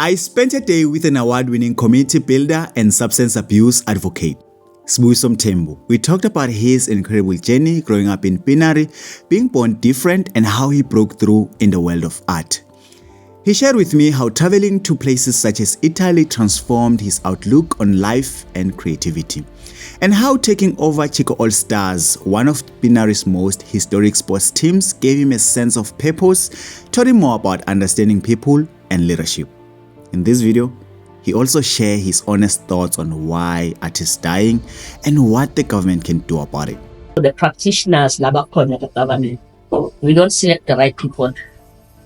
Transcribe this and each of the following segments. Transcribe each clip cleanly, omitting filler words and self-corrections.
I spent a day with an award-winning community builder and substance abuse advocate, Sibusiso Mthembu. We talked about his incredible journey growing up in Pienaar, being born different, and how he broke through in the world of art. He shared with me how traveling to places such as Italy transformed his outlook on life and creativity, and how taking over Chico All Stars, one of Pienaar's most historic sports teams, gave him a sense of purpose, taught him more about understanding people and leadership. In this video, he also shared his honest thoughts on why art is dying and what the government can do about it. The practitioners, the government, we don't select the right people.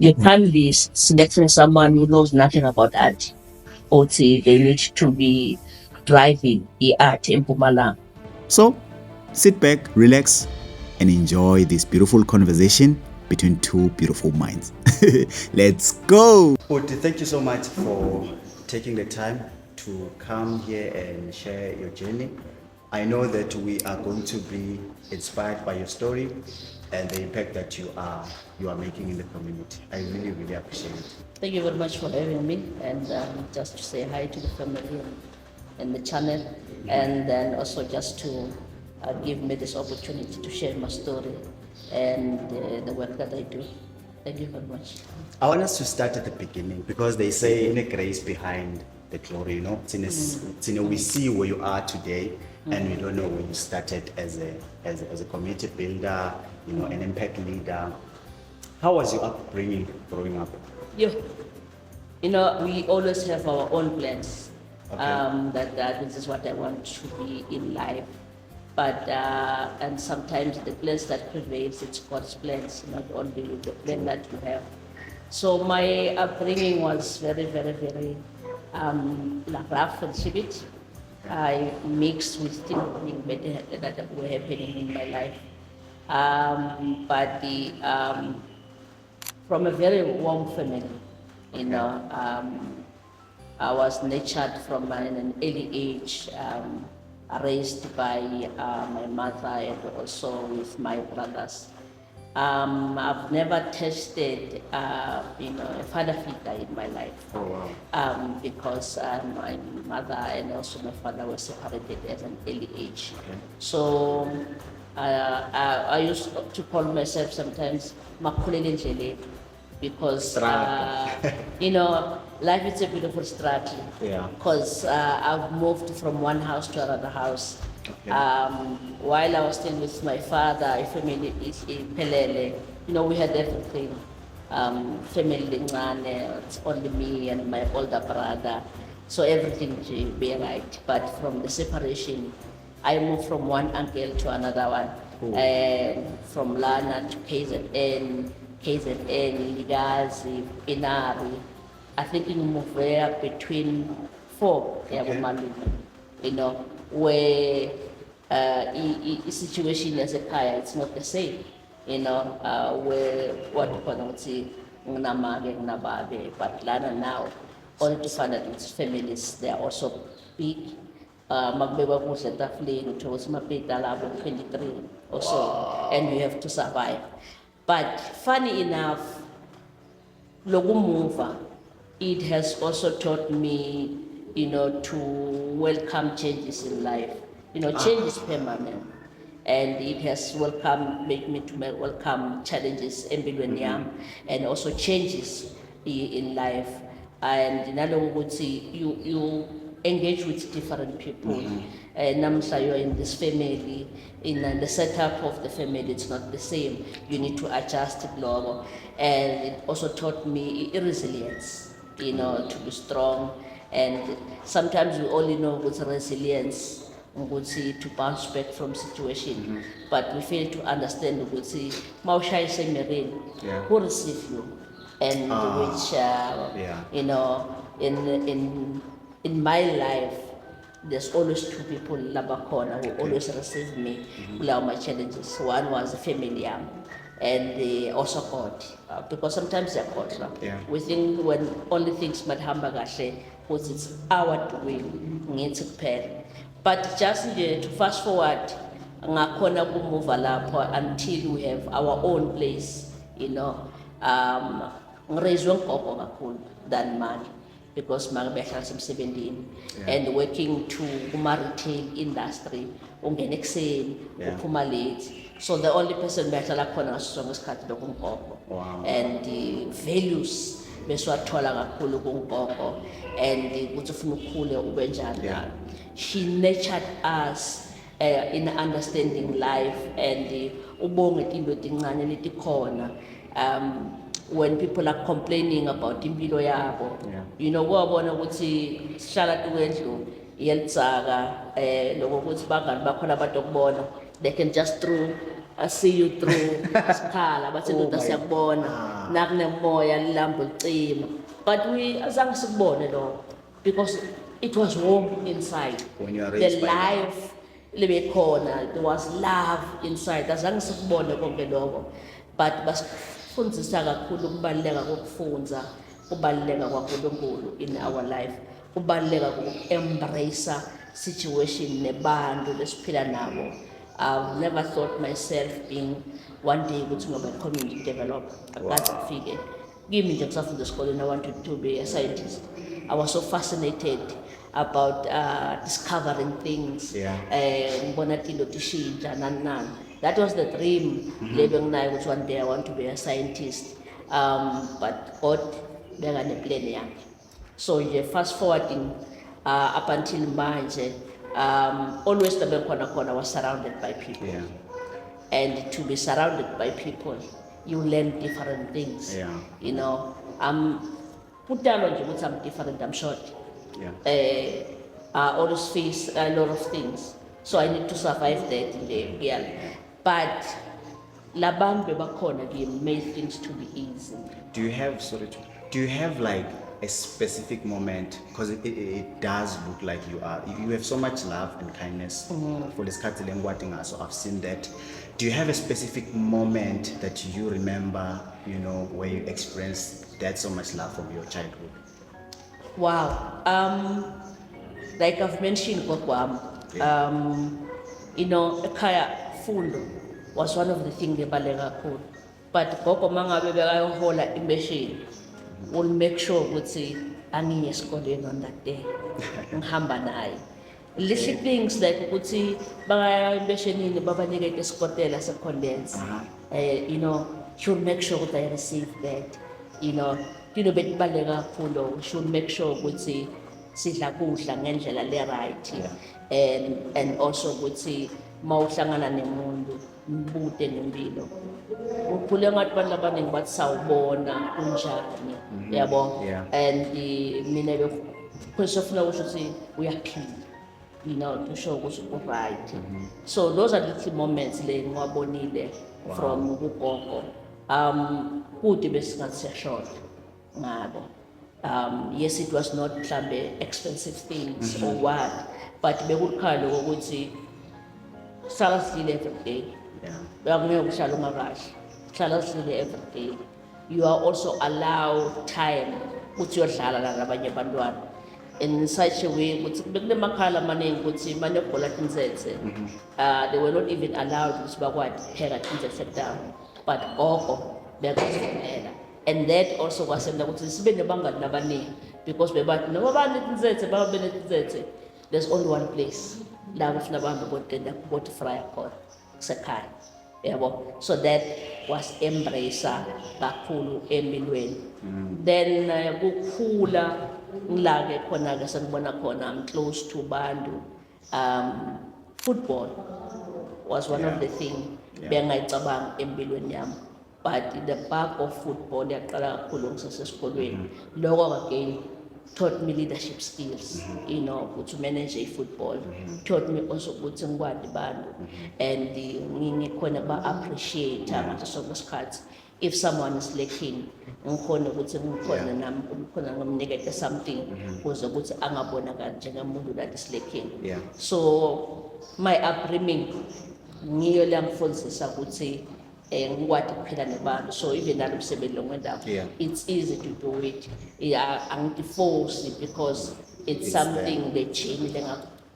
You can't be selecting someone who knows nothing about art. Or say they need to be driving the art in Mpumalanga. So, sit back, relax, and enjoy this beautiful conversation between two beautiful minds. Let's go! Uti, thank you so much for taking the time to come here and share your journey. I know that we are going to be inspired by your story and the impact that you are making in the community. I really, really appreciate it. Thank you very much for having me, and just to say hi to the family and the channel, and then also just to give me this opportunity to share my story and the work that I do. Thank you very much. I want us to start at the beginning, because they say in a grace behind the glory, you know. We see where you are today, and we don't know when you started as a community builder, you know, an impact leader. How was your upbringing growing up? Yeah. You know, we always have our own plans. Okay. That this is what I want to be in life. But and sometimes the plans that prevails, it's God's plans, not only the plan that you have. So my upbringing was very, very, very rough and civic. I mixed with things that were happening in my life. But from a very warm family, you know, I was nurtured from an early age, raised by my mother and also with my brothers. I've never tested, a father figure in my life. Oh, wow. Because my mother and also my father were separated at an early age. Okay. So I used to call myself sometimes Makulele Njele, because you know, life is a beautiful struggle. Yeah. Because I've moved from one house to another house. Okay. While I was still with my father, family is in Pelele. You know, we had everything. Family Ngane, it's only me and my older brother. So everything to be right. But from the separation, I moved from one uncle to another one. Cool. And from Lana to KZN, Ligazi, Pienaar. I think we moved there between 4, okay. You know, where the situation as a kaya, it's not the same. You know, where what we say, but Lana now, only to find that its families, they are also big. Magbeba po sa tafling towards Mapita level 23 or so, and you have to survive. But funny enough, Logumuva, it has also taught me, you know, to welcome changes in life. You know, change is permanent, and it has made me to welcome challenges and also changes in life. And in other words, you engage with different people. Namsa, you're in this family, in the setup of the family, it's not the same. You need to adjust global. And it also taught me resilience, you know, to be strong. And sometimes we only know what's resilience, to bounce back from situation. But we fail to understand, Maushai Semerin, who receive you, and which, you know, in my life, there's always 2 people in Labakona who always receive me, who allow my challenges. One was a family, and they also God, because sometimes they're God. We think when only things might happen, because it's our doing, but just to fast forward, move until we have our own place, you know, than money. because mabehlala semsebentini and working to retail industry ungena ekuseni uphuma late, so the only person behlala khona ngaso sonke isikhathi bekungogo. And the values besiwathola kakhulu kungogo and ukuthi ufuna ukukhule ube njani. She nurtured us in understanding life and ubonge into ezincane leti khona. When people are complaining about impilo yabo, you know, wabona ukuthi sihlala tukwendlu yelitsaka lokho ukuthi bangani bakhona abantu okubona, they can just see you through isikhala bathi ndoda siyakubona nakunemoya lilambo licima, but we azange sikubone lokho because it was warm inside. When you are the life libekhona, there was love inside, azange sikubone konke lokho, but basifundisa kakhulu ukubaluleka kokufunza, ukubaluleka kwaNkulunkulu in our life, ukubaluleka koku-embrace situation nebantu lesiphila nabo. I've never thought myself being one day ukuthi ngoba community developer. Akaze kufike kimi nje ngisafunda esikoleni, I wanted to be a scientist. I was so fascinated about discovering things. Ngibona into tishintsha nani. That was the dream. Living now, which one day I want to be a scientist. But God began a plan yakhe. So fast forwarding up until manje, always the Benkwana was surrounded by people. And to be surrounded by people, you learn different things. You know, put down on you, I'm different, I'm short. I always face a lot of things. So I need to survive that in the real. But labantu bakhona made things to be easy. Do you have like a specific moment, because it does look like you have so much love and kindness for this Katilen, so I've seen that. Do you have a specific moment that you remember, you know, where you experienced that so much love from your childhood? Wow. Like I've mentioned, you know, ekhaya fundo was one of the things ebaleka kakhulu, but gogo mangabe bekayohola imeshini will make sure ukuthi angiye esikoleni on that day ngihamba naye. Little things like ukuthi bakaya imeshinini babanikele isikotela secondense, you know, she'll make sure that I receive that, you know betibaleka kakhulu. She'll make sure ukuthi sidla kudla ngendlela le right, and also ukuthi mawuhlangana nemuntu mbude nempilo ukhule ngathi abantu abaningi bathi sawubona kunjani, yabo. And mina besofuna ukuthi uyaphila, you know, to show ukuthi right. So those are the little moments le ngiwabonile from ugogo. Kude besingathi siyashort ngabo. Yes, it was not expensive things or what, but bekukhalo ukuthi sala sidle every day. Every day. You are also allowed time ukuthi uyodlala nabanye abantwana in such a way ukuthi bekule makhala amaningi ukuthi manebhola tinzetse, they were not even allowed ukuthi bakwazi ukupheka tinzetse down, but gogo bekuzivumela. And that also kwasenza ukuthi sibe nebangani labaningi, because bebathi noma banetinzetse babenetinzetse, there's only one place la kufuna bahambe bodenda bodifrya khona kusekhaya, yabo. So that was embrace kakhulu empilweni. Then kukhula ngilake khona ke sengibona khona I'm close to bantu. Football was one of the things bengayicabanga empilweni yami, but in the back of football yaqala kakhulu ngisesesikolweni. Lokho again taught me leadership skills, you know, to manage a football. Taught me also ukuthi ngikwazi bantu, and ngikhona ba-appreciate ngaso sonke isikhathi if someone is lacking, ngikhona ukuthi ngikhona nami ngikhona ngimnikete something ukuze ukuthi angabonakali njengomuntu that is lacking. So my upbringing ngiyo lamfundisa ukuthi ngikwazi ukuphila nebantu. So even nalo msebenzi longwendawo, it's easy to do it. Angiforce it because it's something that change.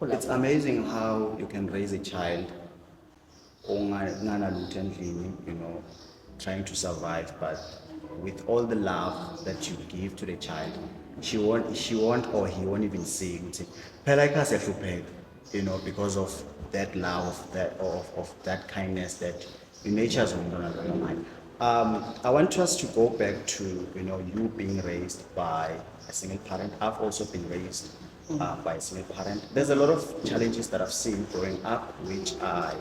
It's amazing how you can raise a child you know, trying to survive, but with all the love that you give to the child, she won't, or he won't even say, "Phela ikhaya siyahlupheka," because of that love, of that kindness that nature's umntwana loyo manje. I want us to go back to you being raised by a single parent. I've also been raised by a single parent. There's a lot of challenges that I've seen growing up, which I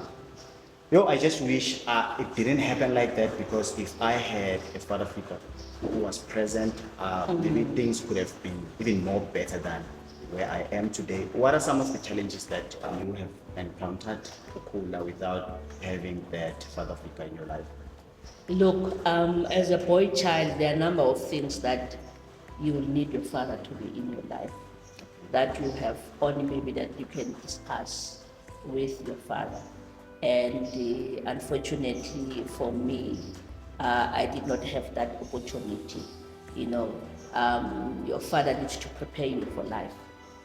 just wish it didn't happen like that, because if I had a father figure who was present, maybe things could have been even more better than where I am today. What are some of the challenges that you have encountered, Kula, without having that father figure in your life? Look, as a boy child, there are a number of things that you will need your father to be in your life, that you have only maybe that you can discuss with your father. And unfortunately for me, I did not have that opportunity. Your father needs to prepare you for life.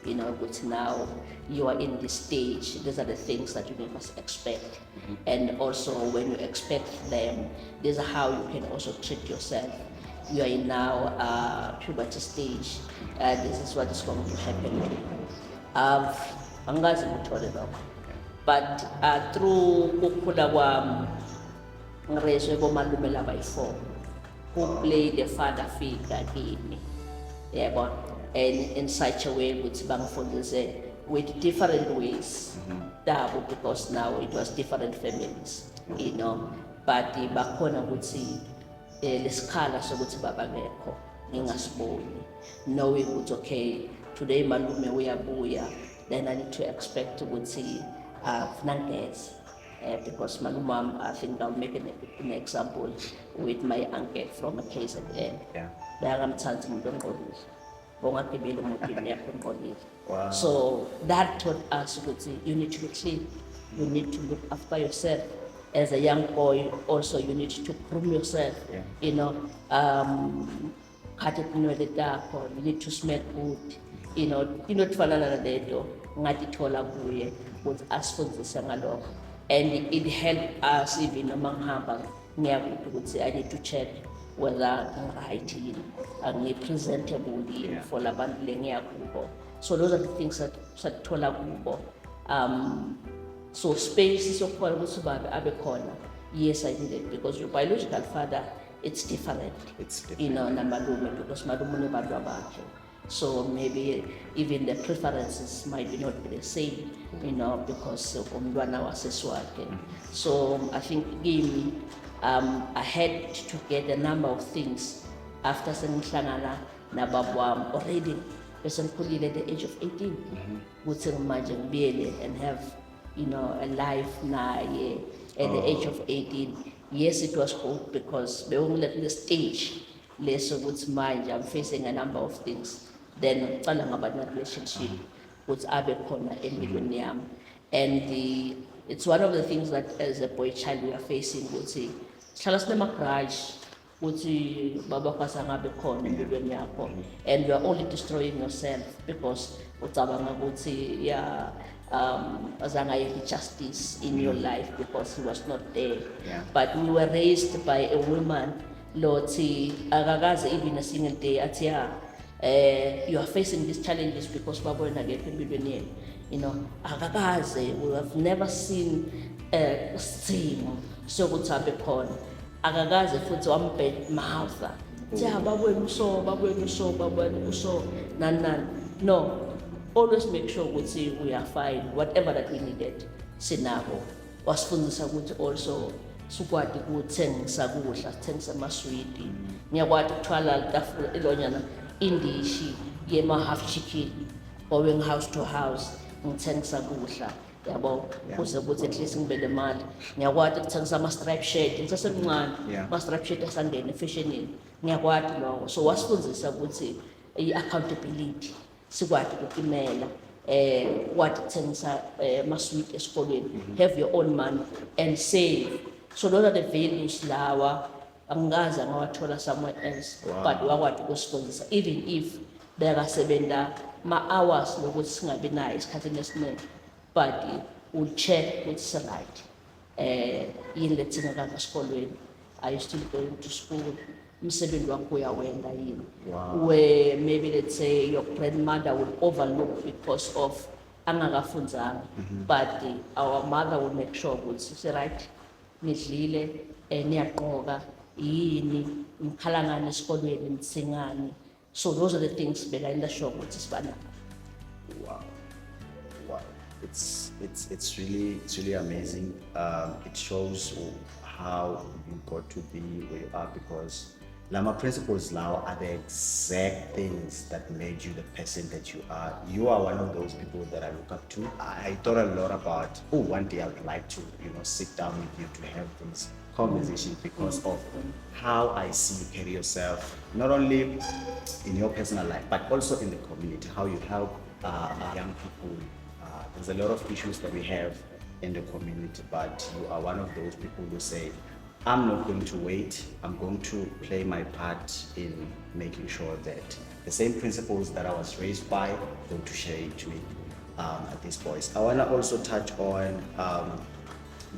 But now you are in this stage, these are the things that you must expect. And also when you expect them, this is how you can also treat yourself. You are in now puberty stage, this is what is going to happen to you. Angazi ngithole lokho. But through kukhula kwami ngirezwe bomalume labayi-4 who played the father figure kimi, yebo, and in such a way ukuthi bangifundise with different ways dabo, because now it was different families, but bakhona ukuthi lesikhala sokuthi baba ngekho ngingasiboni, knowing ukuthi okay, today malume uyabuya, then I need to expect ukuthi nangezi, because malume, I think I'll make an example with my uncle from a KZN. Bayangamthanda umuntu ongcolile, bongagibeli emotweni yakho ongcolile. So that taught us ukuthi you need to be clean, you need to look after yourself. As a young boy, also you need to groom yourself. Khathe inwele takho, you need to smell good. Kufanana naleto ngatithola kuye ukuthi asifundise ngalokho, and it helped us even noma ngihamba ngiyakude ukuthi I need to check whether right yini, angi-presentable yini for labantu lengiyakubo. So those are the things that sathola kubo. So space sokukhona ukuthi ubaba abe khona, yes, I did it, because your biological father, it's different. Namalume, because malume unebantu abakhe. So maybe even the preferences might not be the same, because umntwana waseswakhe. So I think I had to get a number of things after sengihlangana nababa wami already bese ngikhulile at the age of 18, ukuthi manje ngibuyele and have a life naye at the age of 18. Yes, it was good, because bewungile stage leso ukuthi manje I'm facing a number of things. Then ngicala ngaba relationship ukuthi abe khona empilweni yami. And it's one of the things that as a boy child we are facing, ukuthi sihlala sinema-grudge ukuthi baba kasangabe khona empilweni yakho, and you are only destroying yourself because ucabanga ukuthi azangayenza justice in your life because he was not there. But we were raised by a woman lothi akakaze even a single day athi you are facing these challenges because baba wena akekho empilweni yenu. Akakaze, we have never seen isimo sokuthi abe khona. Akakaze futhi wambed mouth baba wenu so, baba wenu so, baba wenu so, nani. No, always make sure ukuthi we are fine, whatever that we needed sinabo. Wasifundisa ukuthi also sukwati ukuthengisa kudla, sithengisa amaswiti, ngiyakwazi ukuthwala itafula ilonyana indishi yema-half chicken, going house to house ngithengisa kudla, yabo, kuze ukuthi at least ngibe nemali. Ngiyakwazi ukuthengisa ama-stripe shirt ngisasemncane, ama-stripe shirt asangena efashionini, ngiyakwazi lokho. So wasifundisa ukuthi i-accountability, sikwati ukutimela, kwathi ukuthengisa amaswiti esikolweni, have your own money and save. So those are the values lawa angaza ngawathola somewhere else. But wakwati ukusifundisa, even if bekasebenza ma-hours lokuthi singabi nayo esikhathini esiningi, but we'll check ukuthi si-right. Yini lethingakanga esikolweni, are you still going to school? umsebenzi wakho uyawenza yini. Wow. Where maybe let's say your grandmother would overlook because of angakafunzanga, but our mother will make sure ukuthi right, nidlile, niyaqoka, yini, mkhalangani esikolweni, nisingani. So those are the things behind the show ukuthi sibana. Wow, wow! It's really amazing. It shows how you got to be where you are, because Lama principles now are the exact things that made you the person that you are. You are one of those people that I look up to. I thought a lot about, one day I would like to, sit down with you to have this conversation, because of how I see you carry yourself, not only in your personal life, but also in the community, how you help young people. There's a lot of issues that we have in the community, but you are one of those people who say, I'm not going to wait. I'm going to play my part in making sure that the same principles that I was raised by, I'm going to share it with these boys. I want to also touch on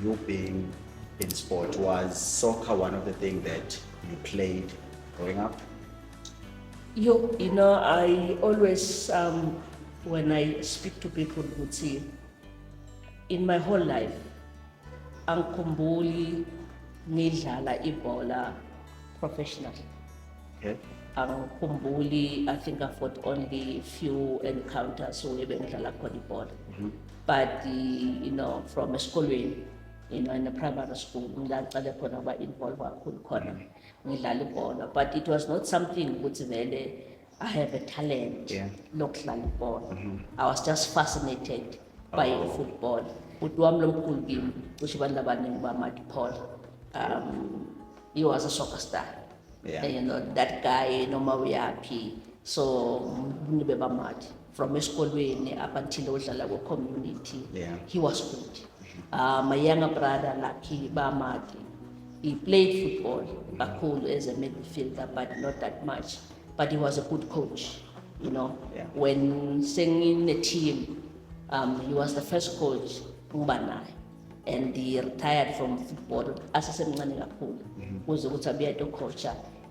you being in sport. Was soccer one of the things that you played growing up? I always, when I speak to people, would say, in my whole life, angikhumbuli ngidlala ibhola professional. Okay. Angikhumbuli, I think I fought only few encounters where bengidlala khona ibhola. But from esikolweni, in the primary school, ngicale khona ba involved kakhulu khona ngidlala ibhola. But it was not something ukuthi vele I have a talent lokudlala ibhola. I was just fascinated by football. Uthi wami lomkhulu kimi cishe abantu abaningi bamathi Paul. He was a soccer star. That guy, noma uyaphi. So nibe bamathi from esikolweni up until udlala ku community. He was good. My younger brother Lucky bamathi. He played football kakhulu as a midfielder, but not that much. But he was a good coach. When singing the team, he was the first coach ngubanaye, and he retired from football asasemncane kakhulu kuze ukuthi abuye to coach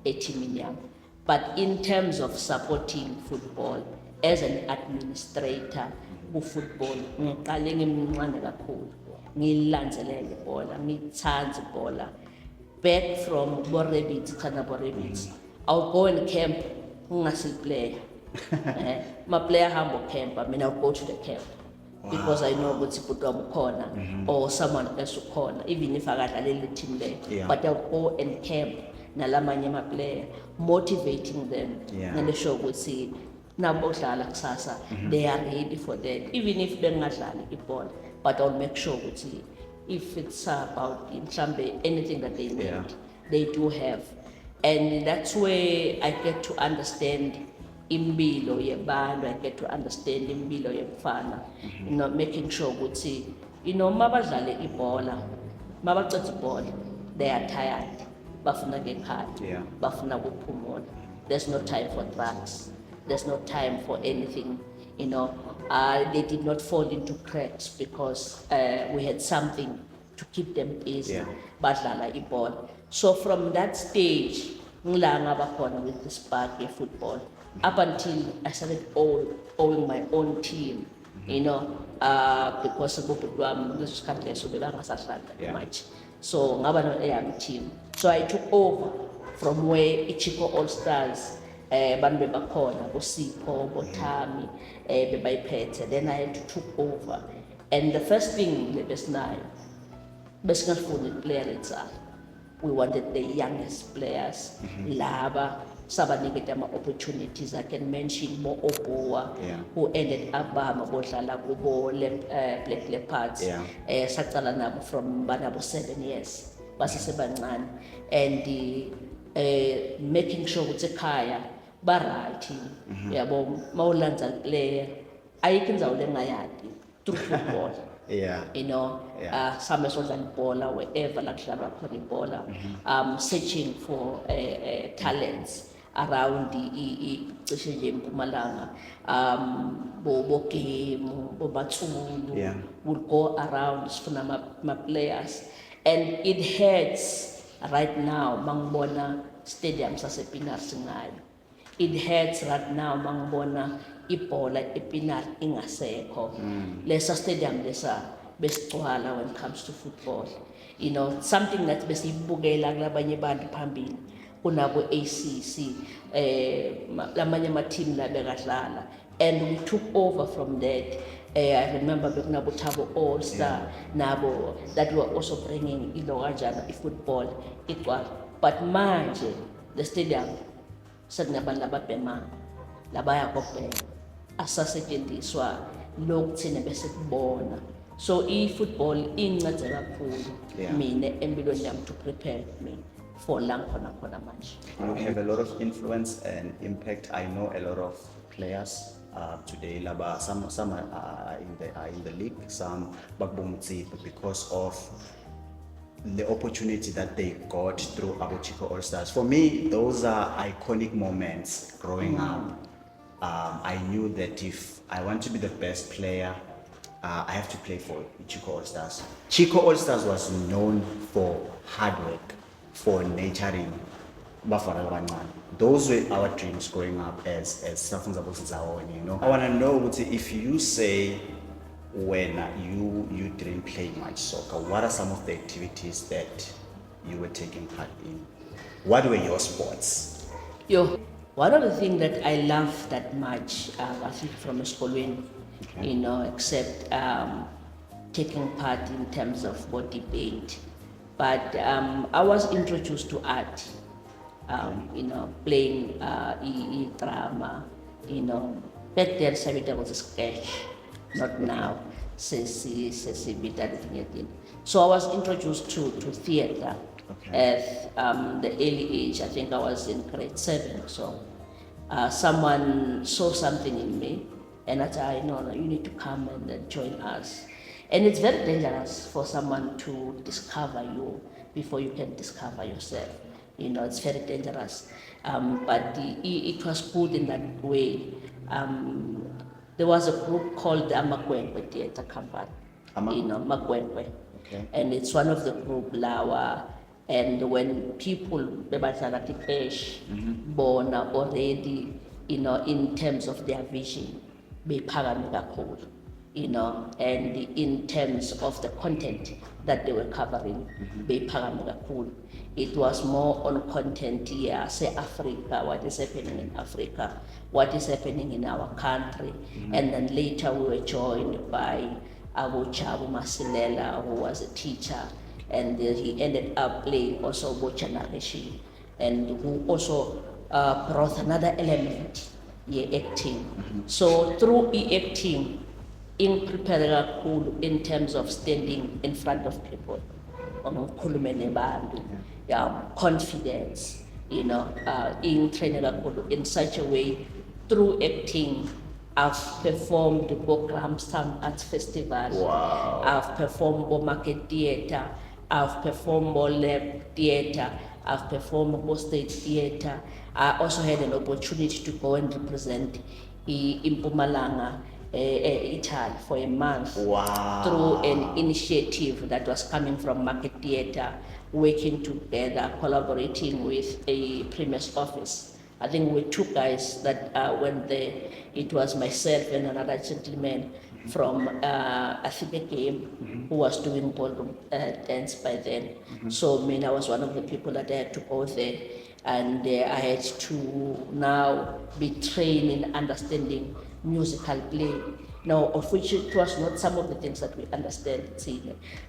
eteamini yami. But in terms of supporting football as an administrator ku-football, ngiqale ngimncane kakhulu, ngilandelele ibhola, ngithanda ibhola. Back from Borebits, I would go in camp, ngingasi player. My player humble camp, I would go to the camp. Because I know what's put on or someone else corner, even if I got a little team there. But I'll go and camp nalamanya player, motivating them, and the show would see Sasa, they are ready for that, even if they're not the ball. But I'll make sure would see if it's about in some way anything that they need, they do have. And that's where I get to understand impilo yebantu, I get to understand impilo yemfana, making sure ukuthi mabadlale ibhola, mabaqeda ibhola, they are tired, bafuna ngekhaya, bafuna ukuphumula. There's no time for drugs, there's no time for anything. They did not fall into cracks because we had something to keep them busy. Badlala ibhola. So from that stage, ngila ngabakhona with the spark of football. Up until I started owning my own team, because much. So ngaba no team. So I took over from where Ichiko All Stars, bantu bebakhona, Bosipho, Botami, bebayiphethe. Then I had to took over. And the first thing besingafuni player itself. We wanted the youngest players, laba sabaniketa ama opportunities. I can mention Mo Oboa, who ended up bodlala kubo Black Leopards, saqala nabo from banabo 7 years, basesebancane, and making sure ukuthi ekhaya ba right, yabo mawulanza player ayikho indzawo lengayadi through football. Some Southern Bola, wherever like Bola, searching for talents around the Mpumalanga, Boboke, Bobatsulu, would go around for my players. And it hurts right now, Mangbona, stadium sase-Pienaar sinayo. It hurts right now mangibona ibhola ePienaar ingasekho. Lesa stadium lesa besigcwala when it comes to football. You know, something that besiyibukela kulabanye abantu phambili kunabo ACC lamanye ama-team la bekadlala, and we took over from that. I remember bekunabo Thabo All Star nabo that were also bringing football igcwala, but manje the stadium sekunabantu lababhemayo labaya kopela asasetshenziswa lokhu thina bese kubona. So i-football incede kakhulu mina empilweni yami to prepare me for la khona manje. You have a lot of influence and impact. I know a lot of players today. Laba some are in the league, some bakbumtsi because of the opportunity that they got through Chico All Stars. For me, those are iconic moments growing up. I knew that if I want to be the best player, I have to play for Chico All Stars. Chico All Stars was known for hard work, for nurturing Bafana Labancane. Those were our dreams growing up as Safunza Bosizawoni, you know. I want to know if you say when you didn't play much soccer, what are some of the activities that you were taking part in? What were your sports? One of the things that I love that much, I think from school when, you know, except taking part in terms of what debate. But I was introduced to art, you know, playing drama, you know. Back then, Savita was a sketch, not now. So I was introduced to theater at the early age. I think I was in grade 7 or so. Someone saw something in me, and I said, no, you need to come and join us. And it's very dangerous for someone to discover you before you can discover yourself. You know, it's very dangerous. But it was good in that way. There was a group called the Ama2000 Theatre Company, you know, Makwenkwe. Okay. And it's one of the group Lawa. And when people born already, you know, in terms of their vision, you know, and in terms of the content that they were covering, it was more on content, say Africa, what is happening in Africa, what is happening in our country. And then later we were joined by Abu Chabu Masilela, who was a teacher, and he ended up playing also Bocha narration, and who also brought another element, acting. So through acting, in preparing in terms of standing in front of people, confidence, you know, in training in such a way. Through acting, I've performed the Bokram Sam Arts Festival. Wow. I've performed Market Theatre. I've performed Lab Theatre. I've performed State Theatre. I also had an opportunity to go and represent in Mpumalanga, Italy for a month. Wow. Through an initiative that was coming from Market Theatre, working together, collaborating with a Premier's office. I think we two guys that went there. It was myself and another gentleman from I think a game who was doing ballroom dance by then. So I was one of the people that I had to go there, and I had to now be trained in understanding musical play. Now, of which it was not some of the things that we understand,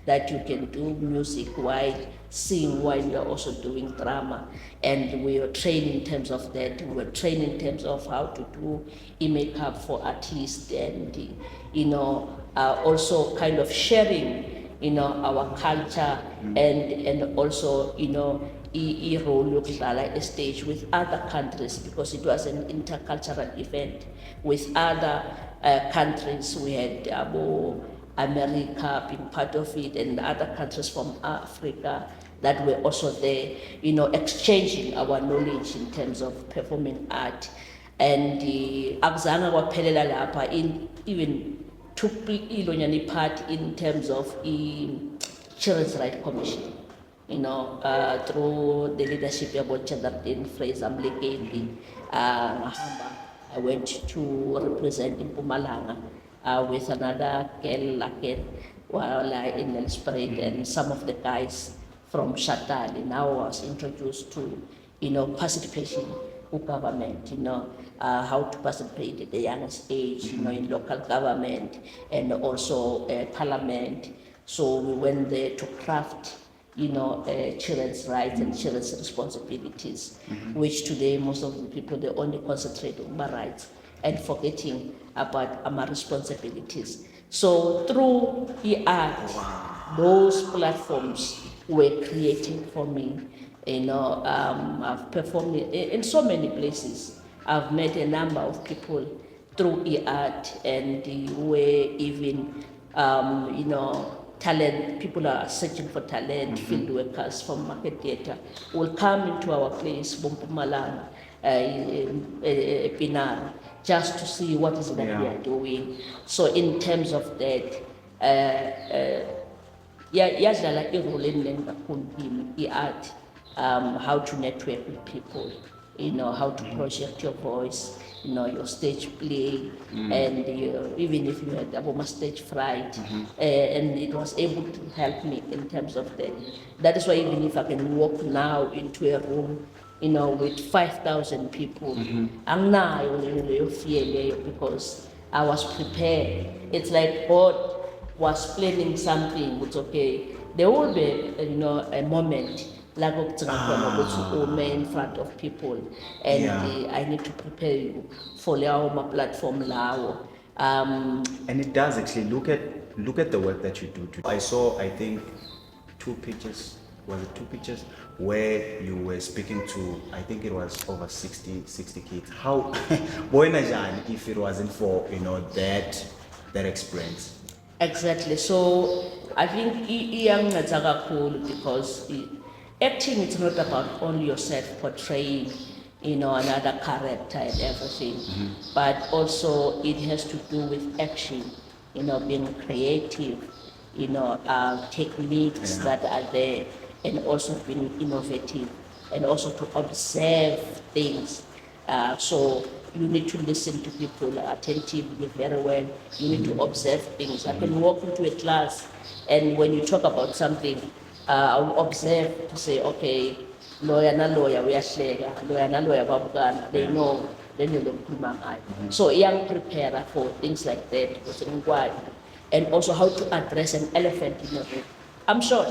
that you can do music while sing, while you're also doing drama. And we were trained in terms of that. We were trained in terms of how to do makeup for artists, and, you know, also kind of sharing, you know, our culture, and also, you know, role a stage with other countries, because it was an intercultural event with other countries. We had America being part of it, and other countries from Africa that were also there, you know, exchanging our knowledge in terms of performing art. And akuzange kwaphelela lapha, even took part in terms of Children's Rights Commission. through the leadership of Chadardin Fraser Mleketi, I went to represent in Mpumalanga with another girl again while in Elspruit and some of the guys from Shatali. Now I was introduced to, participation in government, how to participate at the youngest age, in local government and also parliament. So we went there to craft, children's rights and children's responsibilities, which today most of the people, they only concentrate on my rights and forgetting about my responsibilities. So through the art, those platforms were created for me. I've performed in so many places. I've met a number of people through art and where even, talent, people are searching for talent, field workers from market theatre will come into our place, Mpumalanga, Pienaar, just to see what is that we are doing. So in terms of that, yadlala irole enene kakhulu kimi i-art, how to network with people, how to project your voice, your stage play, and even if you had a stage fright, and it was able to help me in terms of that. That is why even if I can walk now into a room, with 5,000 people, anginayo leyo fear leyo, because I was prepared. It's like God was planning something. It's okay. There will be, a moment like in front of people, and I need to prepare you for our platform now. And it does actually look at the work that you do. I saw, I think, two pictures. Was it two pictures where you were speaking to? I think it was over 60 kids. How, if it wasn't for that experience? Exactly. So I think because acting is not about only yourself portraying, another character and everything, but also it has to do with action, being creative, techniques that are there, and also being innovative, and also to observe things. So you need to listen to people attentively very well. You need to observe things. I can walk into a class, and when you talk about something, I'll observe to say, okay, lawyer na lawyer, we are lawyer na lawyer, babukana, they know, they know the So young preparer for things like that, and also how to address an elephant in the room. I'm sure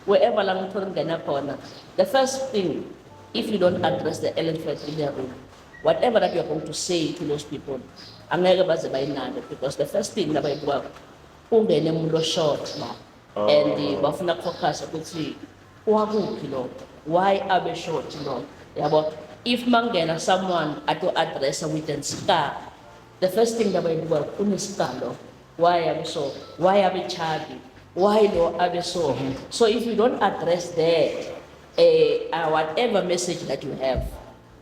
wherever lang corner, the first thing, if you don't address the elephant in the room, whatever that you're going to say to those people, angeke baze bayinande, because the first thing na bayibuka ungene umuntu short na, and bafuna focus ukuthi wakuphi lo, why abe short lo, yabo. If mangena someone ato address with a scar, the first thing that bayibuka unescar lo, why abe so, why abe chubby, why lo abe so. So if you don't address that, whatever message that you have,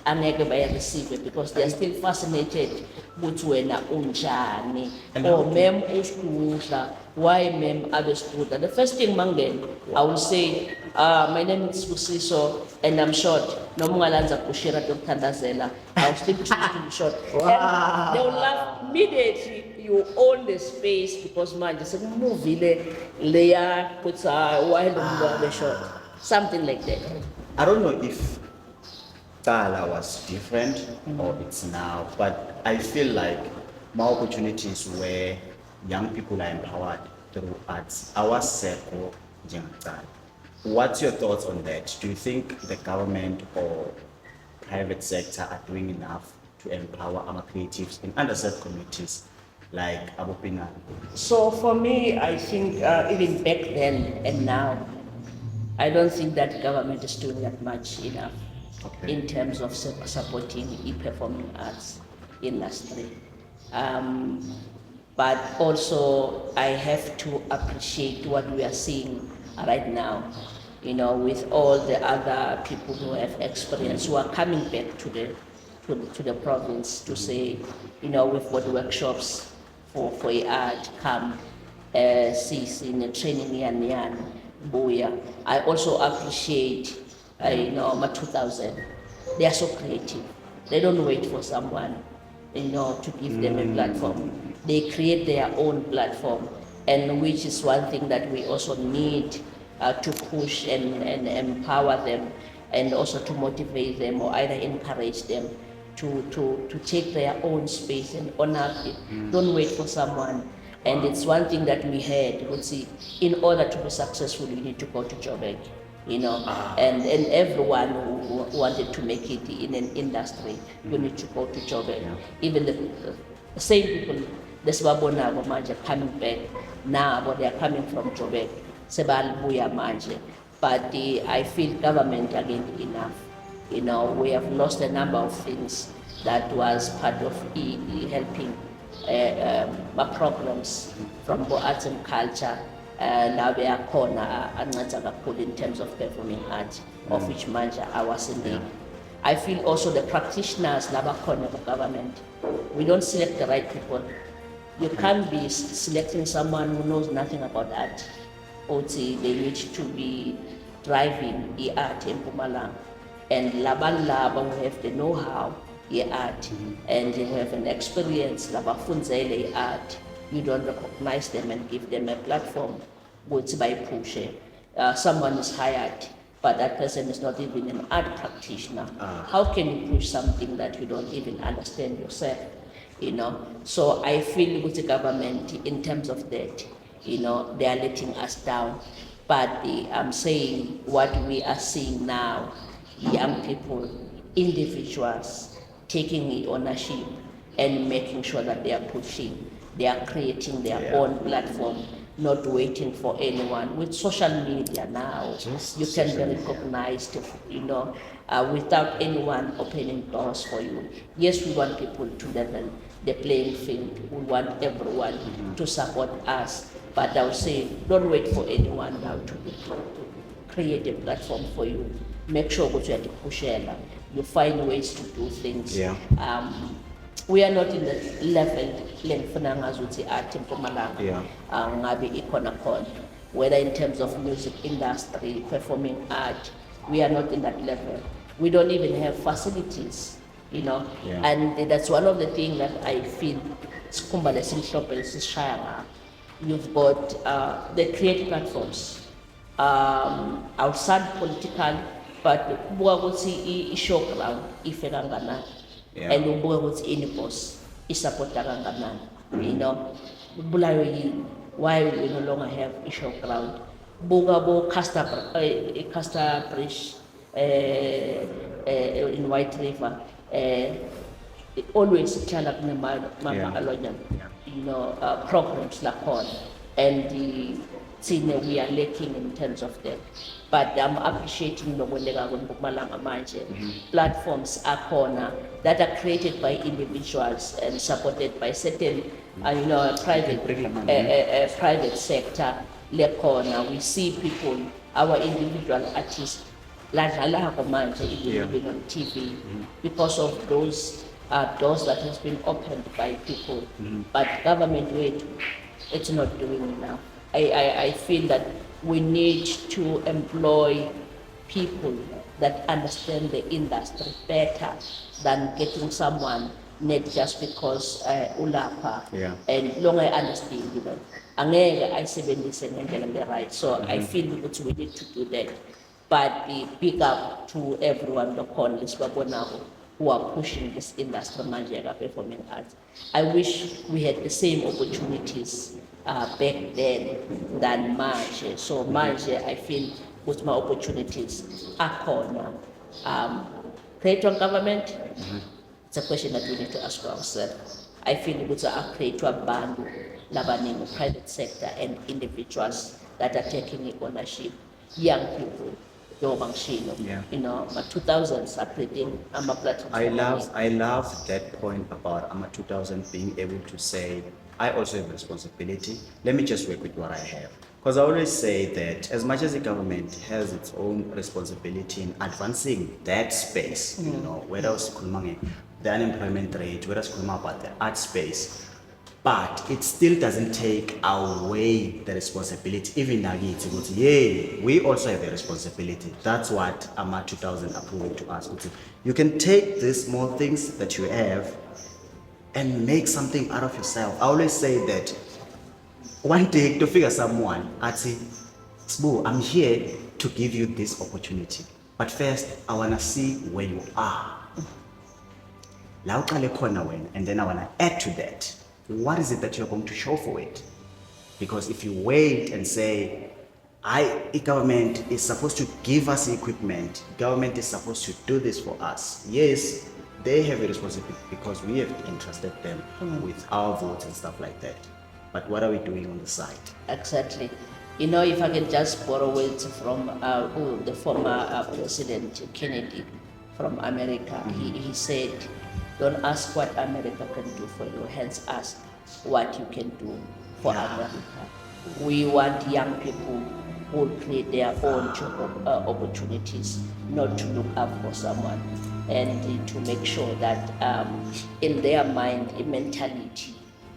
angeke receive it, because they are still fascinated with wena unjani, or mem uskudla, why mem abeskudla. The first thing mangen, I will say, my name is Sibusiso and I'm short. No mungalanza kushira tokuthandazela. I'll still choose to be short. And they will laugh immediately. You own the space because man just movie layer puts while the short. Something like that. I don't know if Tala was different or it's now, but I feel like more opportunities where young people are empowered through arts. Our circle, what's your thoughts on that? Do you think the government or private sector are doing enough to empower our creatives in underserved communities like Pienaar? So for me, I think even back then and now, I don't think that government is doing that much enough in terms of supporting the performing arts industry. But also I have to appreciate what we are seeing right now, with all the other people who have experience, who are coming back to the province to say, we've got workshops for art, come, see in the training yan. Buya. I also appreciate, Ama2000. They are so creative. They don't wait for someone, to give them a platform. They create their own platform, and which is one thing that we also need to push and empower them, and also to motivate them or either encourage them to take their own space and honor it. Don't wait for someone. And it's one thing that we had, would see, in order to be successful, you need to go to Joburg, and everyone who wanted to make it in an industry, you need to go to Joburg. Even the same people, the Swabonabo manje coming back now, but they are coming from Joburg, Sebalbuya manje. But I feel government again enough. We have lost a number of things that was part of helping my programs from arts and culture. Now we are corner in terms of performing arts, of which manje I was in the. I feel also the practitioners laba corner of government. We don't select the right people. You can't be selecting someone who knows nothing about art. Or they need to be driving the art in Mpumalanga, and laba who have the know-how art, and they have an experience labafunzele art. You don't recognize them and give them a platform. Which by push, someone is hired, but that person is not even an art practitioner. How can you push something that you don't even understand yourself? So I feel with the government in terms of that, they are letting us down. But I'm saying what we are seeing now, young people, individuals, taking the ownership and making sure that they are pushing, they are creating their own platform, not waiting for anyone. With social media now, you can be recognized, without anyone opening doors for you. Yes, we want people to level the playing field. We want everyone to support us. But I would say, don't wait for anyone now to create a platform for you. Make sure that you have to push it. You find ways to do things. We are not in the level whether in terms of music industry, performing art, we are not in that level. We don't even have facilities, and that's one of the things that I feel you've got the create platforms outside political, but buwaguti show ground ifekangana, and buwaguti any boss isupporta kangana, why we no longer have a show ground. Bugabo Castor Bridge in White River, always tell up programs like on, and we are lacking in terms of that. But I'm appreciating the platforms are corner that are created by individuals and supported by certain private sector. We see people, our individual artists, even on TV, because of those doors that has been opened by people. But government it's not doing enough. I feel that we need to employ people that understand the industry better than getting someone not just because ulapa and long I understand I right. So I feel that we need to do that. But big up to everyone who are pushing this industry performing arts. I wish we had the same opportunities back then than March. So March, I feel with my opportunities are corner. Create on government, it's a question that we need to ask ourselves. I feel it's a create to a band, the private sector and individuals that are taking ownership, young people. My 2000s are creating platform. I love that point about Ama2000 being able to say, I also have responsibility. Let me just work with what I have. Because I always say that as much as the government has its own responsibility in advancing that space, whether it's the unemployment rate, whether it's about the art space, but it still doesn't take away the responsibility. Even Nagiti, but yeah, we also have a responsibility. That's what Ama2000 are proving to us. You can take these small things that you have and make something out of yourself. I always say that one day to figure someone, I'd say, Sbu, I'm here to give you this opportunity. But first, I want to see where you are. And then I want to add to that. What is it that you're going to show for it? Because if you wait and say, government is supposed to give us equipment, government is supposed to do this for us. Yes, they have a responsibility because we have entrusted them with our votes and stuff like that. But what are we doing on the side? Exactly. You know, if I can just borrow words from the former President Kennedy from America, he said, don't ask what America can do for you, hence ask what you can do for America. We want young people who will create their own job opportunities, not to look up for someone, and to make sure that in their mind, a mentality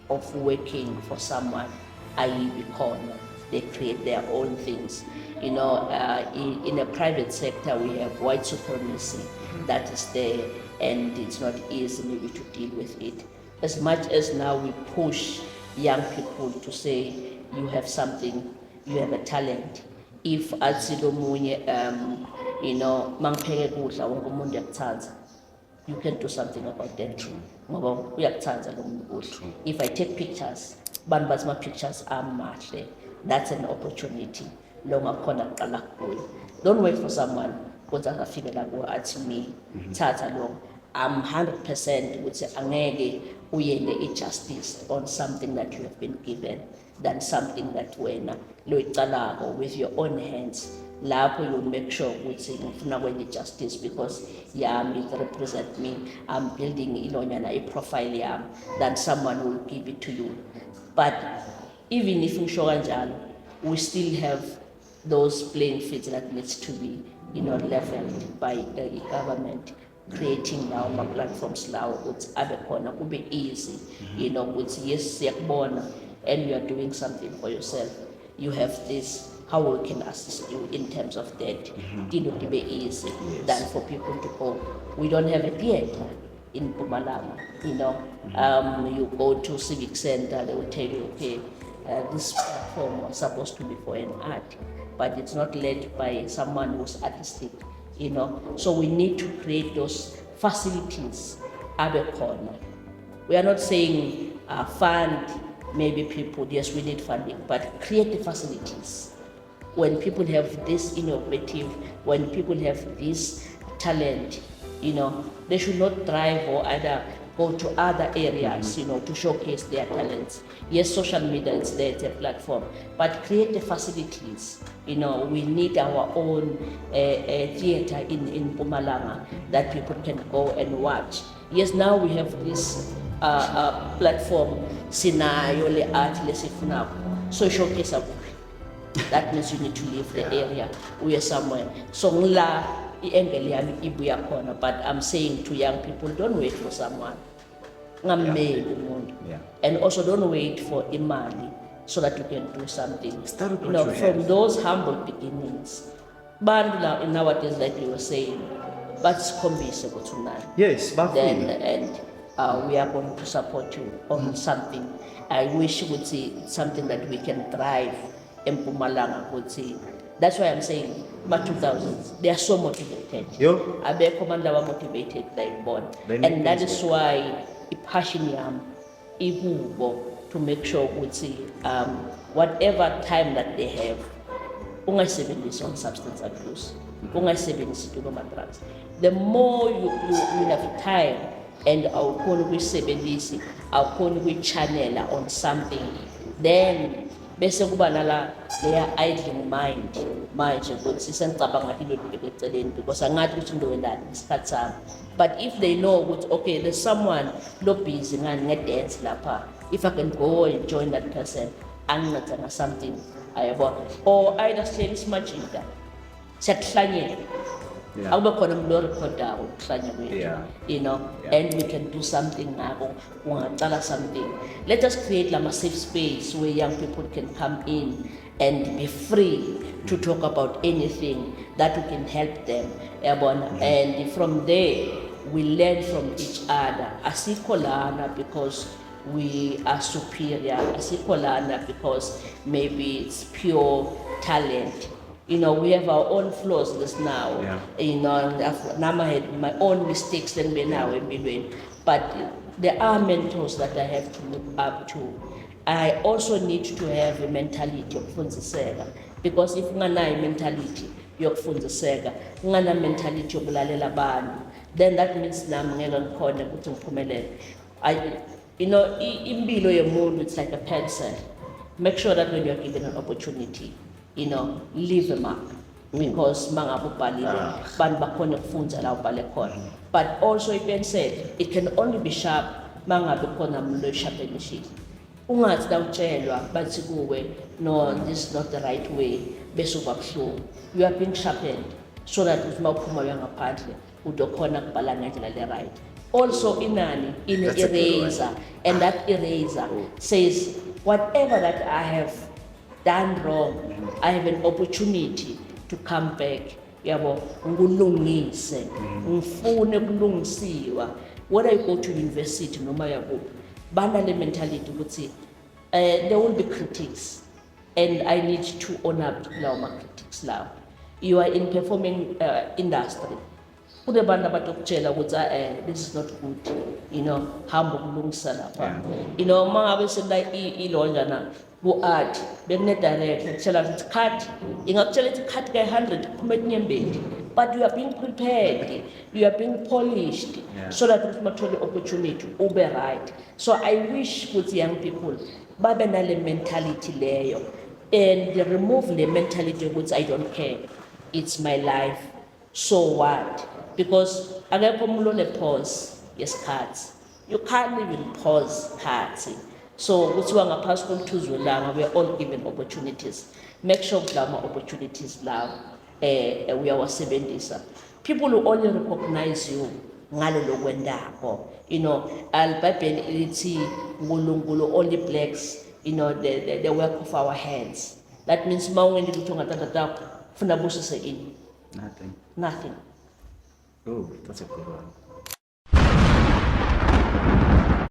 of working for someone, i.e. because they create their own things. You know, in a private sector, we have white supremacy that is there, and it's not easy maybe to deal with it. As much as now we push young people to say, you have something, you have a talent. If you know, you can do something about that too. If I take pictures, my pictures are much there. That's an opportunity. Don't wait for someone because I figure that at me. I'm 100% would say angeke uyende justice on something that you have been given than something that wena loyiqalako with your own hands. Lapho you make sure ukuthi ngifuna kwenye justice because yami it represent me. I'm building a profile yami than someone will give it to you. But even if ngisho kanjalo, we still have those playing fields that needs to be, leveled by the government, creating now my platforms now with abekona will be easy, with yes siyakubona, and you are doing something for yourself. You have this, how we can assist you in terms of that. It will be easy than for people to go. We don't have a theater in Mpumalanga, you go to civic center, they will tell you, okay, this platform was supposed to be for an art, but it's not led by someone who's artistic, So we need to create those facilities at the corner. We are not saying fund maybe people, yes, we need funding, but create the facilities. When people have this innovative, when people have this talent, they should not drive or either go to other areas, to showcase their talents. Yes, social media is there, it's a platform, but create the facilities. We need our own theater in Mpumalanga that people can go and watch. Yes, now we have this platform, Sinayo le art le sifunako, so showcase a book. That means you need to leave the area. We are somewhere. So but I'm saying to young people, don't wait for someone. And also don't wait for imali so that you can do something. From those humble beginnings. But nowadays, like you were saying, but it's tonight. Yes, but then we are going to support you on something. I wish you would see something that we can thrive in Mpumalanga would see. That's why I'm saying, my 2000s, they are so motivated. I bet commander were motivated, they're born. And that is why passion to make sure we see whatever time that they have, ungasebenzisi on substance abuse, ungasebenzisi to drugs. The more you have time and our channel on something, then bese kuba nala their idling mind manje ukuthi sengicabanga into eceleni because angathi ukuthi into wendani isikhathi sami. But if they know ukuthi okay, there's someone lo busy ngani ngedance lapha, if I can go and join that person anginceda something ayabona, or either sihleli simajida siyakuhlanyela Yeah. Akube khona umuntu orekhodayo ukuhlanya kwethu, Yeah. you know, Yeah. and we can do something ngako, ungaqala something. Let us create a safe space where young people can come in and be free to talk about anything that we can help them, yabona. And from there, we learn from each other. Asikho lana because we are superior, asikho lana because maybe it's pure talent. You know, we have our own flaws just now. Yeah. You know, I had my own mistakes then we now but there are mentors that I have to look up to. I also need to have a mentality yokufundiseka, because if unganayo mentality yokufundiseka, ungana mentality yokulalela abantu, then that means nami ngeke ngikhone ukuthi ngiphumelele. You know, impilo yomuntu, it's like a pencil. Make sure that when you're given an opportunity, you know, leave a mark, because mangabe ubhalile bantu bakhona ukufunda la ubhale khona. But also i-pencil, it can only be sharp mangabe khona umuntu oyisharpenishile. Ungathi nawutshelwa bathi kuwe, no, this is not the right way, bese uba buhlungu. You are being sharpened so that if mawuphuma uyangaphandle udokhona kubhala ngendlela le-right. Also inani in That's a good eraser, and that eraser says whatever that I have done wrong, I have an opportunity to come back. Yabo, ngulungise, ngifune kulungisiwa. When I go to university, noma yabo, bana le mentality ukuthi there will be critics, and I need to own up to lawo critics lawo. You are in performing industry. Kune bantu abatokutshela ukuthi this is not good, you know, hamba ukulungisa lapha. You know, mangabe senda ilonjana ku-art bekune-director kutshela ukuthi cut, ingakutshela ukuthi cut ka-100 kuphume enyembeni, but you are being prepared, you are being polished, so that uthi mathole opportunity ube right. So I wish ukuthi young people babe nale mentality leyo, and remove the mentality ukuthi I don't care, it's my life, so what? Because akekho umuntu one-pause yesikhathi. You can't even pause khathi. So kuthiwa ngaphasi komthunzi welanga, we are all given opportunities. Make sure ukuthi lawo opportunities lawo uyawasebenzisa. People will only recognize you ngalo lokwendako. You know, al-Bible lithi uNkulunkulu only blacks, you know, the work of our hands. That means mawungeni lutho ngatatata funa busise ini. Nothing. Oh, that's a good one.